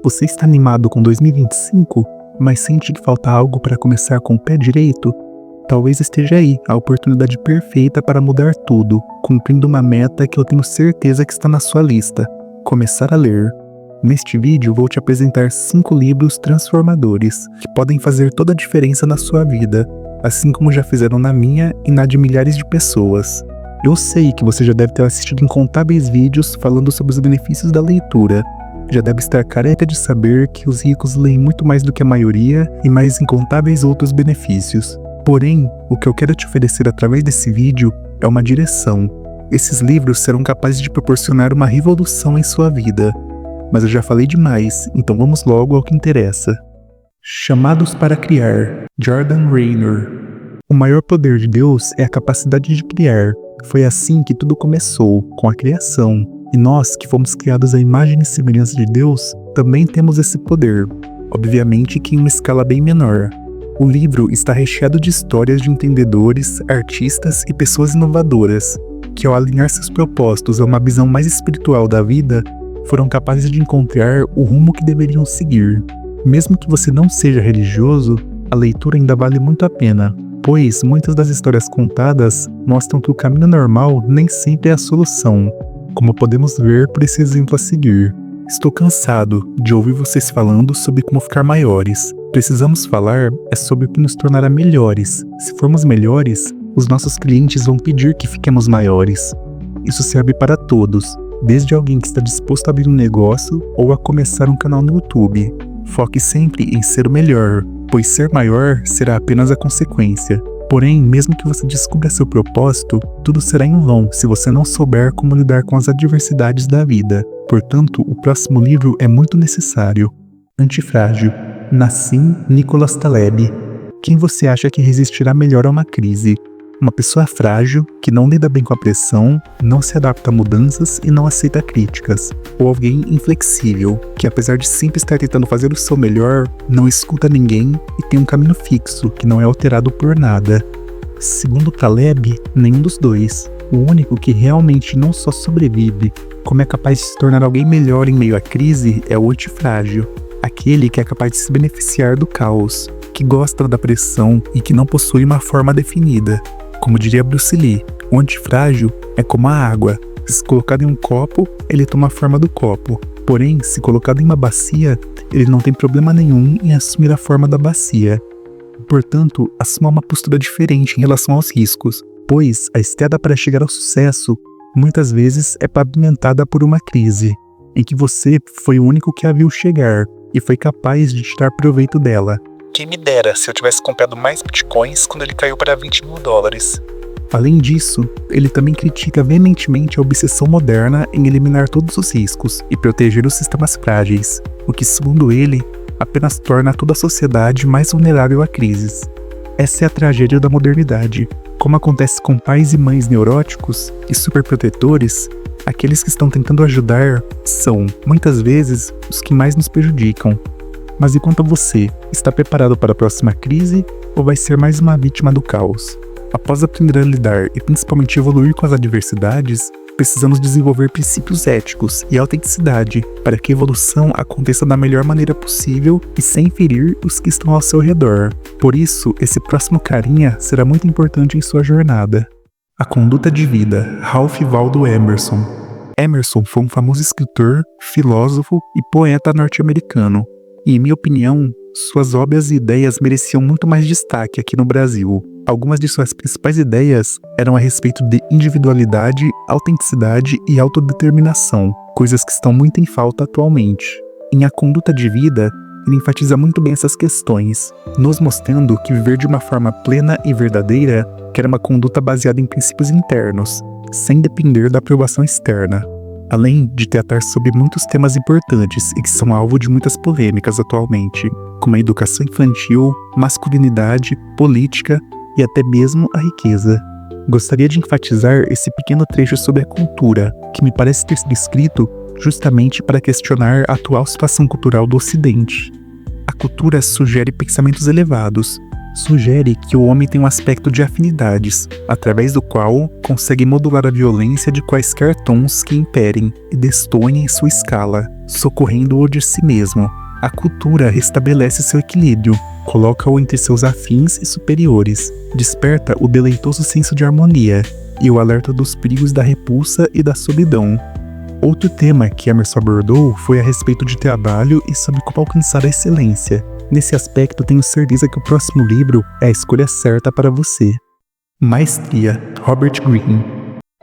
Você está animado com 2025, mas sente que falta algo para começar com o pé direito? Talvez esteja aí a oportunidade perfeita para mudar tudo, cumprindo uma meta que eu tenho certeza que está na sua lista: começar a ler. Neste vídeo vou te apresentar 5 livros transformadores que podem fazer toda a diferença na sua vida, assim como já fizeram na minha e na de milhares de pessoas. Eu sei que você já deve ter assistido incontáveis vídeos falando sobre os benefícios da leitura. Já deve estar careca de saber que os ricos leem muito mais do que a maioria e mais incontáveis outros benefícios. Porém, o que eu quero te oferecer através desse vídeo é uma direção. Esses livros serão capazes de proporcionar uma revolução em sua vida. Mas eu já falei demais, então vamos logo ao que interessa. Chamados para criar, Jordan Raynor. O maior poder de Deus é a capacidade de criar. Foi assim que tudo começou, com a criação. E nós, que fomos criados à imagem e semelhança de Deus, também temos esse poder. Obviamente que em uma escala bem menor. O livro está recheado de histórias de empreendedores, artistas e pessoas inovadoras, que ao alinhar seus propósitos a uma visão mais espiritual da vida, foram capazes de encontrar o rumo que deveriam seguir. Mesmo que você não seja religioso, a leitura ainda vale muito a pena, pois muitas das histórias contadas mostram que o caminho normal nem sempre é a solução, como podemos ver por esse exemplo a seguir. Estou cansado de ouvir vocês falando sobre como ficar maiores. Precisamos falar sobre o que nos tornará melhores. Se formos melhores, os nossos clientes vão pedir que fiquemos maiores. Isso serve para todos, desde alguém que está disposto a abrir um negócio ou a começar um canal no YouTube. Foque sempre em ser o melhor, pois ser maior será apenas a consequência. Porém, mesmo que você descubra seu propósito, tudo será em vão se você não souber como lidar com as adversidades da vida. Portanto, o próximo livro é muito necessário. Antifrágil, Nassim Nicholas Taleb. Quem você acha que resistirá melhor a uma crise? Uma pessoa frágil, que não lida bem com a pressão, não se adapta a mudanças e não aceita críticas. Ou alguém inflexível, que apesar de sempre estar tentando fazer o seu melhor, não escuta ninguém e tem um caminho fixo, que não é alterado por nada. Segundo Taleb, nenhum dos dois. O único que realmente não só sobrevive, como é capaz de se tornar alguém melhor em meio à crise, é o antifrágil. Aquele que é capaz de se beneficiar do caos, que gosta da pressão e que não possui uma forma definida. Como diria Bruce Lee, o antifrágil é como a água. Se colocado em um copo, ele toma a forma do copo. Porém, se colocado em uma bacia, ele não tem problema nenhum em assumir a forma da bacia. Portanto, assuma uma postura diferente em relação aos riscos, pois a estrada para chegar ao sucesso muitas vezes é pavimentada por uma crise, em que você foi o único que a viu chegar e foi capaz de tirar proveito dela. Quem me dera se eu tivesse comprado mais bitcoins quando ele caiu para $20.000. Além disso, ele também critica veementemente a obsessão moderna em eliminar todos os riscos e proteger os sistemas frágeis, o que, segundo ele, apenas torna toda a sociedade mais vulnerável a crises. Essa é a tragédia da modernidade. Como acontece com pais e mães neuróticos e superprotetores, aqueles que estão tentando ajudar são, muitas vezes, os que mais nos prejudicam. Mas e quanto a você? Está preparado para a próxima crise ou vai ser mais uma vítima do caos? Após aprender a lidar e principalmente evoluir com as adversidades, precisamos desenvolver princípios éticos e autenticidade para que a evolução aconteça da melhor maneira possível e sem ferir os que estão ao seu redor. Por isso, esse próximo carinha será muito importante em sua jornada. A Conduta de Vida, Ralph Waldo Emerson. Emerson foi um famoso escritor, filósofo e poeta norte-americano. E, em minha opinião, suas obras e ideias mereciam muito mais destaque aqui no Brasil. Algumas de suas principais ideias eram a respeito de individualidade, autenticidade e autodeterminação, coisas que estão muito em falta atualmente. Em A Conduta de Vida, ele enfatiza muito bem essas questões, nos mostrando que viver de uma forma plena e verdadeira quer uma conduta baseada em princípios internos, sem depender da aprovação externa. Além de tratar sobre muitos temas importantes e que são alvo de muitas polêmicas atualmente, como a educação infantil, masculinidade, política e até mesmo a riqueza. Gostaria de enfatizar esse pequeno trecho sobre a cultura, que me parece ter sido escrito justamente para questionar a atual situação cultural do Ocidente. A cultura sugere pensamentos elevados, Sugere que o homem tem um aspecto de afinidades, através do qual consegue modular a violência de quaisquer tons que imperem e destoem em sua escala, socorrendo-o de si mesmo. A cultura restabelece seu equilíbrio, coloca-o entre seus afins e superiores, desperta o deleitoso senso de harmonia e o alerta dos perigos da repulsa e da solidão. Outro tema que Emerson abordou foi a respeito de trabalho e sobre como alcançar a excelência. Nesse aspecto, tenho certeza que o próximo livro é a escolha certa para você. Maestria, Robert Greene.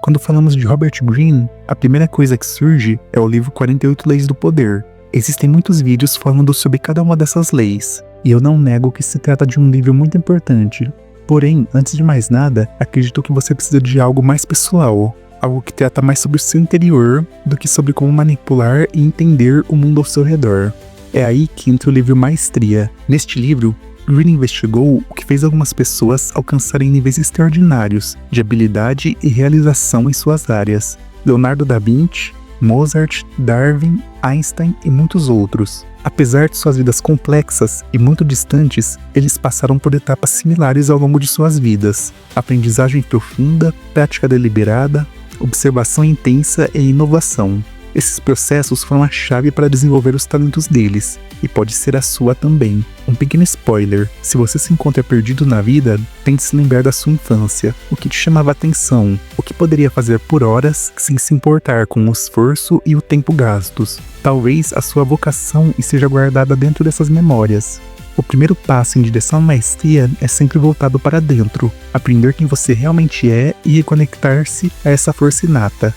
Quando falamos de Robert Greene, a primeira coisa que surge é o livro 48 Leis do Poder. Existem muitos vídeos falando sobre cada uma dessas leis, e eu não nego que se trata de um livro muito importante. Porém, antes de mais nada, acredito que você precisa de algo mais pessoal, algo que trata mais sobre o seu interior do que sobre como manipular e entender o mundo ao seu redor. É aí que entra o livro Maestria. Neste livro, Greene investigou o que fez algumas pessoas alcançarem níveis extraordinários de habilidade e realização em suas áreas. Leonardo da Vinci, Mozart, Darwin, Einstein e muitos outros. Apesar de suas vidas complexas e muito distantes, eles passaram por etapas similares ao longo de suas vidas. Aprendizagem profunda, prática deliberada, observação intensa e inovação. Esses processos foram a chave para desenvolver os talentos deles, e pode ser a sua também. Um pequeno spoiler: se você se encontra perdido na vida, tente se lembrar da sua infância, o que te chamava a atenção, o que poderia fazer por horas sem se importar com o esforço e o tempo gastos. Talvez a sua vocação esteja guardada dentro dessas memórias. O primeiro passo em direção à maestria é sempre voltado para dentro, aprender quem você realmente é e reconectar-se a essa força inata.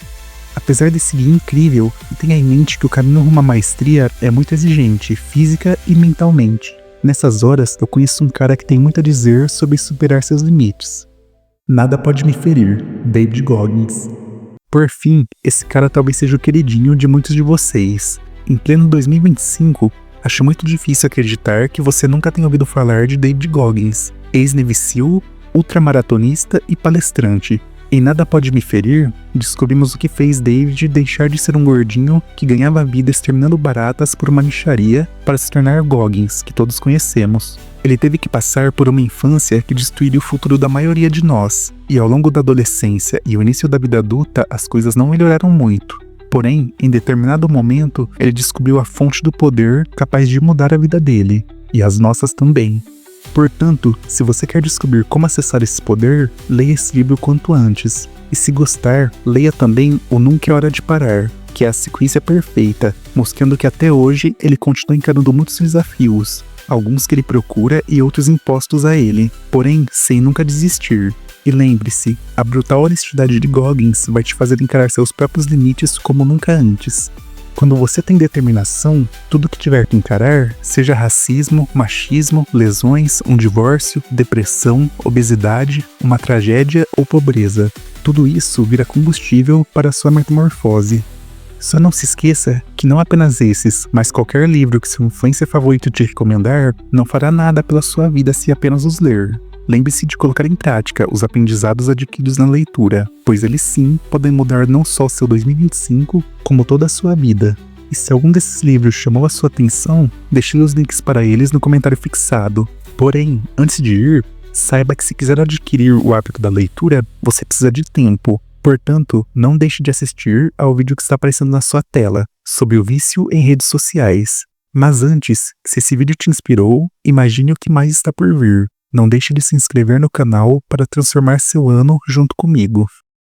Apesar desse guia incrível, tenha em mente que o caminho rumo à maestria é muito exigente, física e mentalmente. Nessas horas, eu conheço um cara que tem muito a dizer sobre superar seus limites. Nada pode me ferir, David Goggins. Por fim, esse cara talvez seja o queridinho de muitos de vocês. Em pleno 2025, acho muito difícil acreditar que você nunca tenha ouvido falar de David Goggins, ex-Navy SEAL, ultramaratonista e palestrante. Em Nada Pode Me Ferir, descobrimos o que fez David deixar de ser um gordinho que ganhava vida exterminando baratas por uma mixaria para se tornar Goggins, que todos conhecemos. Ele teve que passar por uma infância que destruiria o futuro da maioria de nós, e ao longo da adolescência e o início da vida adulta as coisas não melhoraram muito. Porém, em determinado momento, ele descobriu a fonte do poder capaz de mudar a vida dele, e as nossas também. Portanto, se você quer descobrir como acessar esse poder, leia esse livro quanto antes. E se gostar, leia também o Nunca é Hora de Parar, que é a sequência perfeita, mostrando que até hoje ele continua encarando muitos desafios, alguns que ele procura e outros impostos a ele, porém sem nunca desistir. E lembre-se, a brutal honestidade de Goggins vai te fazer encarar seus próprios limites como nunca antes. Quando você tem determinação, tudo que tiver que encarar, seja racismo, machismo, lesões, um divórcio, depressão, obesidade, uma tragédia ou pobreza, tudo isso vira combustível para a sua metamorfose. Só não se esqueça que não apenas esses, mas qualquer livro que seu influencer favorito te recomendar, não fará nada pela sua vida se apenas os ler. Lembre-se de colocar em prática os aprendizados adquiridos na leitura, pois eles sim podem mudar não só o seu 2025, como toda a sua vida. E se algum desses livros chamou a sua atenção, deixe os links para eles no comentário fixado. Porém, antes de ir, saiba que se quiser adquirir o hábito da leitura, você precisa de tempo. Portanto, não deixe de assistir ao vídeo que está aparecendo na sua tela, sobre o vício em redes sociais. Mas antes, se esse vídeo te inspirou, imagine o que mais está por vir. Não deixe de se inscrever no canal para transformar seu ano junto comigo.